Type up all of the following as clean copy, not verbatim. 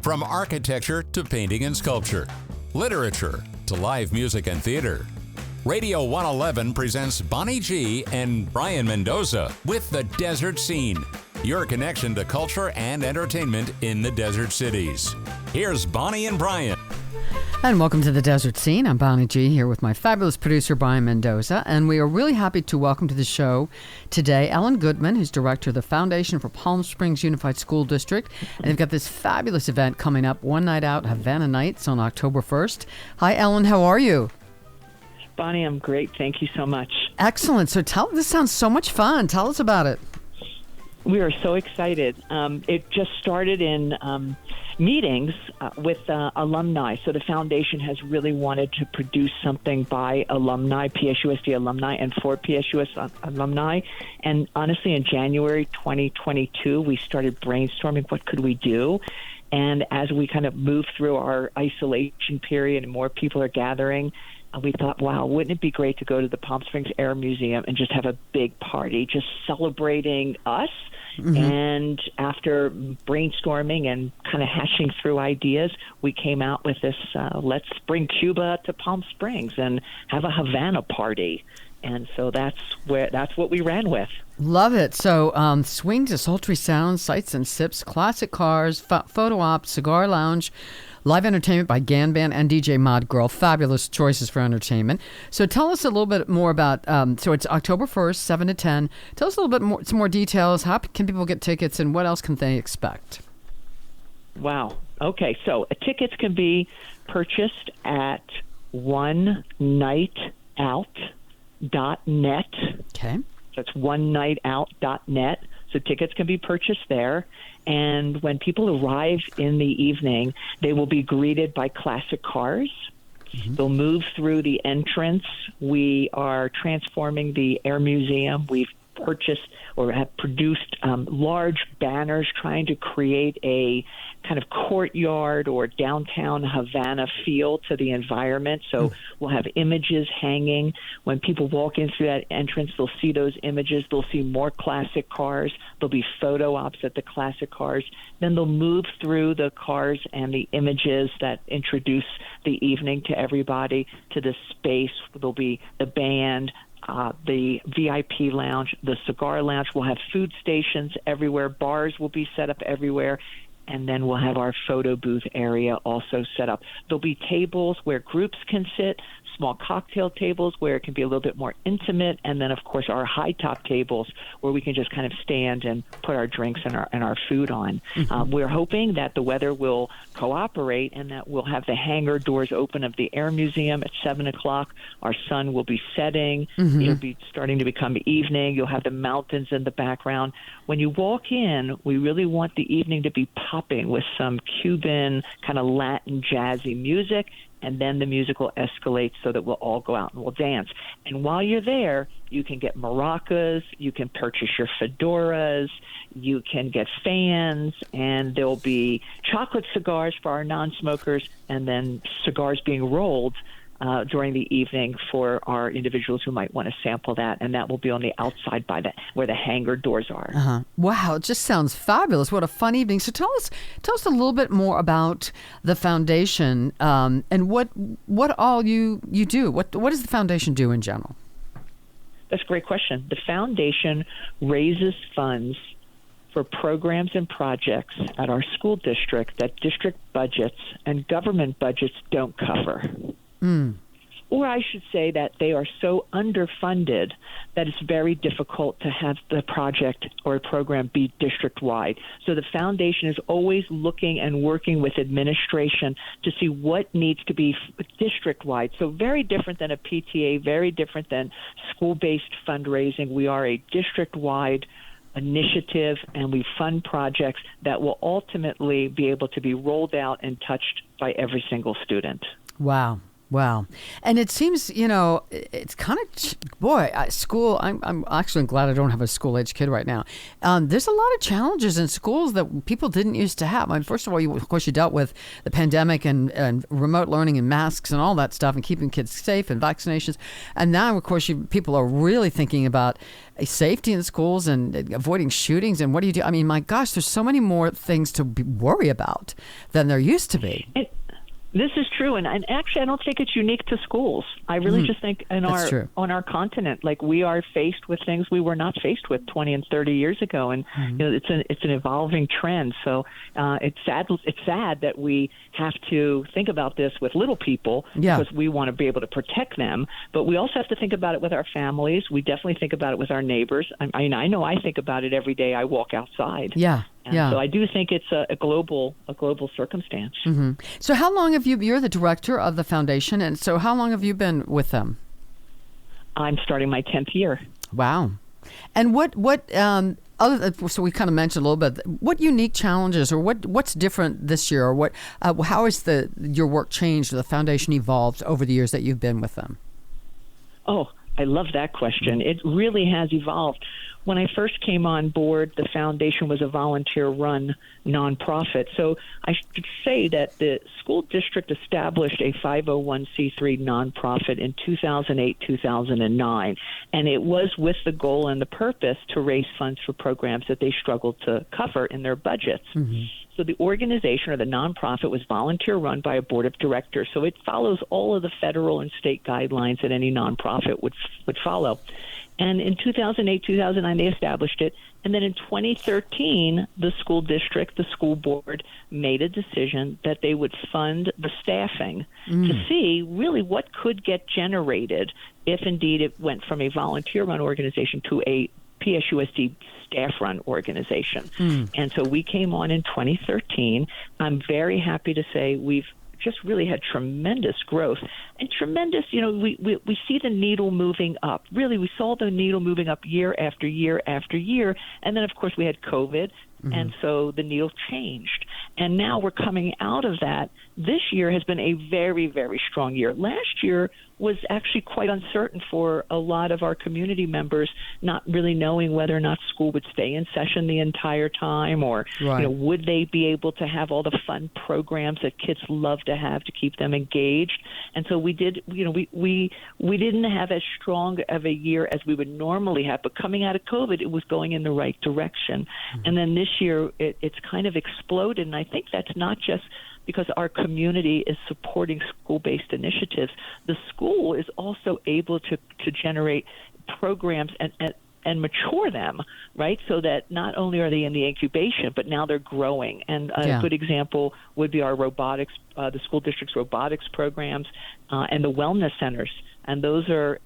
From architecture to painting and sculpture, literature to live music and theater. Radio 111 presents Bonnie G. and Brian Mendoza with The Desert Scene, your connection to culture and entertainment in the desert cities. Here's Bonnie and Brian. And welcome to The Desert Scene. I'm Bonnie G. here with my fabulous producer, Brian Mendoza. And we are really happy to welcome to the show today Ellen Goodman, who's director of the Foundation for Palm Springs Unified School District. And they've got this fabulous event coming up, One Night Out, Havana Nights on October 1st. Hi, Ellen. How are you? Bonnie, I'm great. Thank you so much. Excellent. So this sounds so much fun. Tell us about it. We are so excited. It just started in meetings with alumni. So the foundation has really wanted to produce something by alumni, PSUSD alumni, and for PSUS alumni. And honestly, in January 2022, we started brainstorming what could we do. And as we kind of move through our isolation period and more people are gathering, we thought, wow, wouldn't it be great to go to the Palm Springs Air Museum and just have a big party, just celebrating us? Mm-hmm. And after brainstorming and kind of hashing through ideas, we came out with this, let's bring Cuba to Palm Springs and have a Havana party. And so that's what we ran with. Love it. So swing to sultry sounds, sights and sips, classic cars, photo op, cigar lounge, live entertainment by Gan Band and DJ Mod Girl. Fabulous choices for entertainment. So tell us a little bit more about, so it's October 1st, 7 to 10. Tell us a little bit more, some more details. How can people get tickets and what else can they expect? Wow. Okay. So tickets can be purchased at onenightout.net. Okay. That's onenightout.net. So tickets can be purchased there. And when people arrive in the evening, they will be greeted by classic cars. Mm-hmm. They'll move through the entrance. We are transforming the Air Museum. We've purchased or have produced large banners trying to create a kind of courtyard or downtown Havana feel to the environment. So we'll have images hanging. When people walk in through that entrance, they'll see those images. They'll see more classic cars. There'll be photo ops at the classic cars. Then they'll move through the cars and the images that introduce the evening to everybody to the space. There'll be the band, the VIP lounge, the cigar lounge. We'll have food stations everywhere. Bars will be set up everywhere. And then we'll have our photo booth area also set up. There'll be tables where groups can sit, small cocktail tables where it can be a little bit more intimate, and then, of course, our high-top tables where we can just kind of stand and put our drinks and our food on. Mm-hmm. We're hoping that the weather will cooperate and that we'll have the hangar doors open of the Air Museum at 7 o'clock. Our sun will be setting. Mm-hmm. It'll be starting to become evening. You'll have the mountains in the background. When you walk in, we really want the evening to be popping with some Cuban kind of Latin jazzy music, and then the music will escalate so that we'll all go out and we'll dance. And while you're there, you can get maracas, you can purchase your fedoras, you can get fans, and there'll be chocolate cigars for our non-smokers, and then cigars being rolled during the evening for our individuals who might want to sample that, and that will be on the outside by where the hangar doors are. Uh-huh. Wow, it just sounds fabulous. What a fun evening. So tell us a little bit more about the foundation and what all you do. What does the foundation do in general? That's a great question. The foundation raises funds for programs and projects at our school district that district budgets and government budgets don't cover. Mm. Or I should say that they are so underfunded that it's very difficult to have the project or a program be district-wide. So the foundation is always looking and working with administration to see what needs to be district-wide. So very different than a PTA, very different than school-based fundraising. We are a district-wide initiative, and we fund projects that will ultimately be able to be rolled out and touched by every single student. Wow. Wow. And it seems, it's kind of, school, I'm actually glad I don't have a school-age kid right now. There's a lot of challenges in schools that people didn't used to have. I mean, first of all, of course, you dealt with the pandemic and remote learning and masks and all that stuff and keeping kids safe and vaccinations. And now, of course, people are really thinking about safety in schools and avoiding shootings. And what do you do? I mean, my gosh, there's so many more things to worry about than there used to be. This is true, and actually, I don't think it's unique to schools. I really just think on our continent, like we are faced with things we were not faced with 20 and 30 years ago, and it's an evolving trend. So it's sad that we have to think about this with little people because we want to be able to protect them, but we also have to think about it with our families. We definitely think about it with our neighbors. I mean, I know I think about it every day I walk outside. So I do think it's a global circumstance. Mm-hmm. So how long have you're the director of the foundation, and so how long have you been with them? I'm starting my 10th year. Wow. And so we kind of mentioned a little bit, what unique challenges or what's different this year, or how has your work changed or the foundation evolved over the years that you've been with them? Oh, I love that question. It really has evolved. When I first came on board, the foundation was a volunteer-run nonprofit. So I should say that the school district established a 501c3 nonprofit in 2008, 2009, and it was with the goal and the purpose to raise funds for programs that they struggled to cover in their budgets. Mm-hmm. So the organization or the nonprofit was volunteer-run by a board of directors. So it follows all of the federal and state guidelines that any nonprofit would follow. And in 2008, 2009, they established it. And then in 2013, the school district, the school board, made a decision that they would fund the staffing to see really what could get generated if indeed it went from a volunteer-run organization to a PSUSD staff-run organization. And so we came on in 2013. I'm very happy to say we've just really had tremendous growth and tremendous, we see the needle moving up. Really, we saw the needle moving up year after year after year. And then, of course, we had COVID. And so the needle changed. And now we're coming out of that. This year has been a very, very strong year. Last year was actually quite uncertain for a lot of our community members, not really knowing whether or not school would stay in session the entire time, or would they be able to have all the fun programs that kids love to have to keep them engaged. And so we did, we didn't have as strong of a year as we would normally have, but coming out of COVID, it was going in the right direction. And then this year, it's kind of exploded, and I think that's not just because our community is supporting school-based initiatives. The school is also able to generate programs and mature them, right? So that not only are they in the incubation, but now they're growing. And a good example would be our robotics, the school district's robotics programs, and the wellness centers. And those are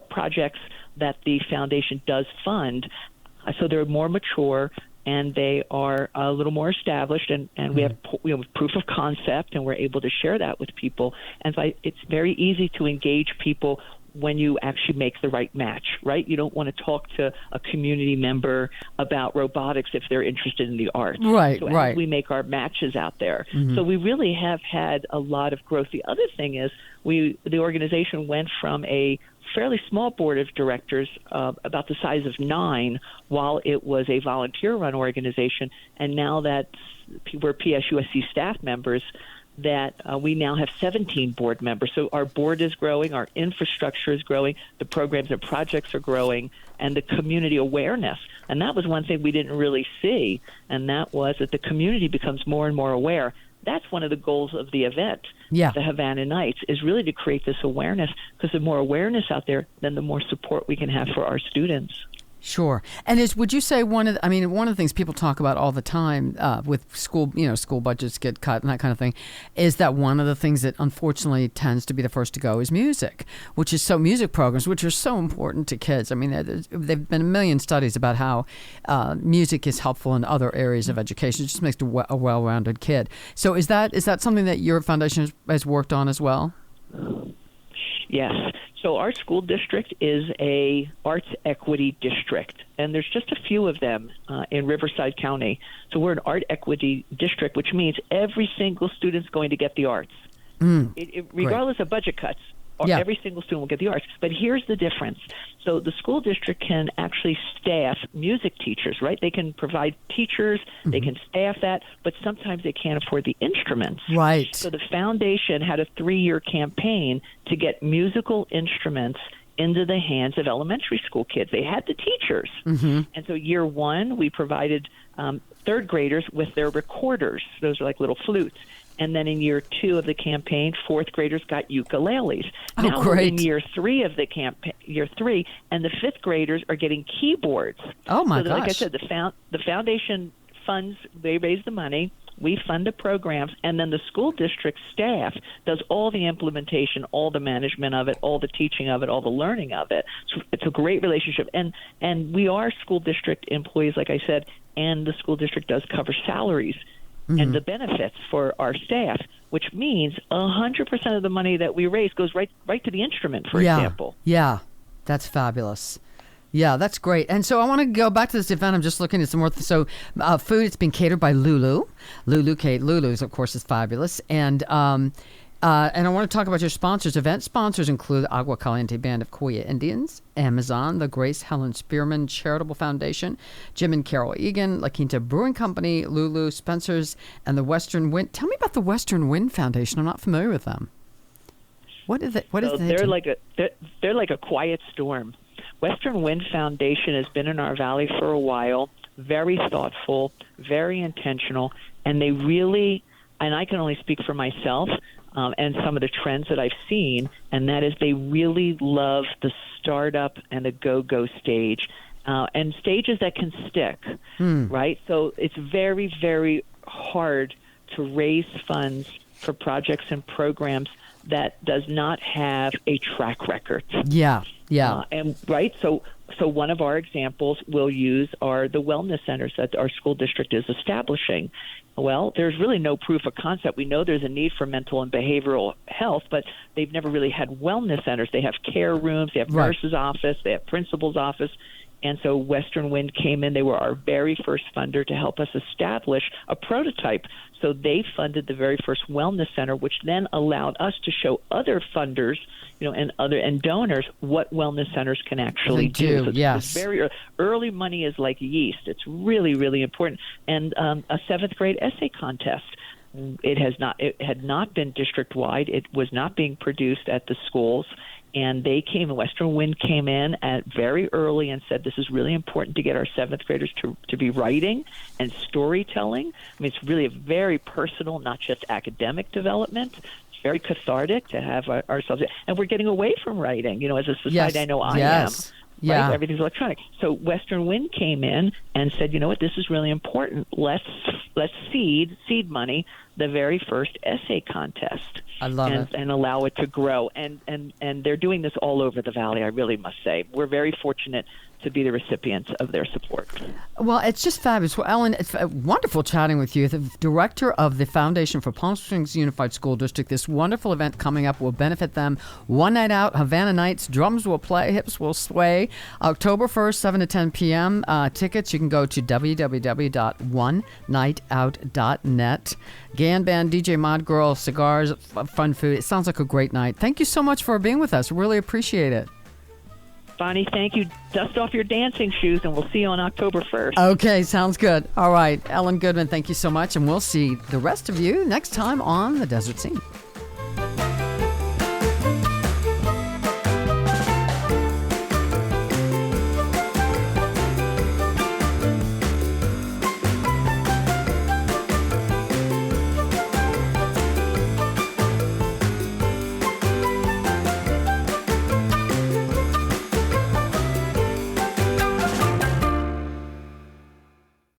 projects that the foundation does fund. So they're more mature, and they are a little more established, and we have proof of concept, and we're able to share that with people. And so it's very easy to engage people when you actually make the right match, right? You don't want to talk to a community member about robotics if they're interested in the arts. Right, so right. We make our matches out there. So we really have had a lot of growth. The other thing is the organization went from a fairly small board of directors, about the size of 9, while it was a volunteer-run organization, and now that we're PSUSD staff members, that we now have 17 board members. So our board is growing, our infrastructure is growing, the programs and projects are growing, and the community awareness. And that was one thing we didn't really see, and that was that the community becomes more and more aware. That's one of the goals of the event, the Havana Nights, is really to create this awareness, because the more awareness out there, then the more support we can have for our students. Sure. And would you say one of the things people talk about all the time with school, school budgets get cut and that kind of thing, is that one of the things that unfortunately tends to be the first to go is music, music programs, which are so important to kids. I mean, there've been a million studies about how music is helpful in other areas of education. It just makes a well-rounded kid. So is that something that your foundation has worked on as well? Yes. So our school district is a arts equity district, and there's just a few of them in Riverside County. So we're an art equity district, which means every single student's going to get the arts. regardless of budget cuts. Yeah. Every single student will get the arts. But here's the difference. So the school district can actually staff music teachers, right? They can provide teachers, they can staff that, but sometimes they can't afford the instruments. Right. So the foundation had a 3-year campaign to get musical instruments into the hands of elementary school kids. They had the teachers. And so year 1, we provided third graders with their recorders. Those are like little flutes. And then in year 2 of the campaign, 4th graders got ukuleles. Now we're in year 3 of the campaign, year 3, and the 5th graders are getting keyboards. Oh my gosh! Like I said, the foundation funds. They raise the money. We fund the programs, and then the school district staff does all the implementation, all the management of it, all the teaching of it, all the learning of it. So it's a great relationship, and we are school district employees, like I said, and the school district does cover salaries and the benefits for our staff, which means 100% of the money that we raise goes right to the instrument, for example. Yeah, that's fabulous. Yeah, that's great. And so I want to go back to this event. I'm just looking at some more. So food, it's been catered by Lulu. Lulu's, of course, is fabulous. And I want to talk about your sponsors. Event sponsors include Agua Caliente Band of Coya Indians, Amazon, the Grace Helen Spearman Charitable Foundation, Jim and Carol Egan, La Quinta Brewing Company, Lulu, Spencer's, and the Western Wind. Tell me about the Western Wind Foundation. I'm not familiar with them. What is it? They're like a quiet storm. Western Wind Foundation has been in our valley for a while, very thoughtful, very intentional, and they really, and I can only speak for myself, and some of the trends that I've seen, and that is they really love the startup and the go-go stage, and stages that can stick, right? So it's very, very hard to raise funds for projects and programs that does not have a track record. Yeah. And right, so one of our examples we'll use are the wellness centers that our school district is establishing. Well, there's really no proof of concept. We know there's a need for mental and behavioral health, but they've never really had wellness centers. They have care rooms, they have nurse's office, they have principal's office. And so Western Wind came in. They were our very first funder to help us establish a prototype. So they funded the very first wellness center, which then allowed us to show other funders, and donors what wellness centers can actually do. So yes. It's very early money is like yeast. It's really, really important. And a 7th grade essay contest. It had not been district wide. It was not being produced at the schools. And Western Wind came in at very early and said, this is really important to get our 7th graders to be writing and storytelling. I mean, it's really a very personal, not just academic development. It's very cathartic to have ourselves. And we're getting away from writing, as a society. Yes. I know I am. Yeah. Right? Everything's electronic. So Western Wind came in and said, you know what, this is really important. Let's seed money the very first essay contest. I love it. And allow it to grow. And they're doing this all over the valley, I really must say. We're very fortunate to be the recipients of their support. Well, it's just fabulous. Well, Ellen, it's wonderful chatting with you, the director of the Foundation for Palm Springs Unified School District. This wonderful event coming up will benefit them. One night out, Havana Nights, drums will play, hips will sway. October 1st, 7 to 10 p.m. Tickets, you can go to www.onenightout.net. Gan Band, DJ Mod Girl, cigars, fun food. It sounds like a great night. Thank you so much for being with us. Really appreciate it. Bonnie, thank you. Dust off your dancing shoes, and we'll see you on October 1st. Okay, sounds good. All right. Ellen Goodman, thank you so much, and we'll see the rest of you next time on The Desert Scene.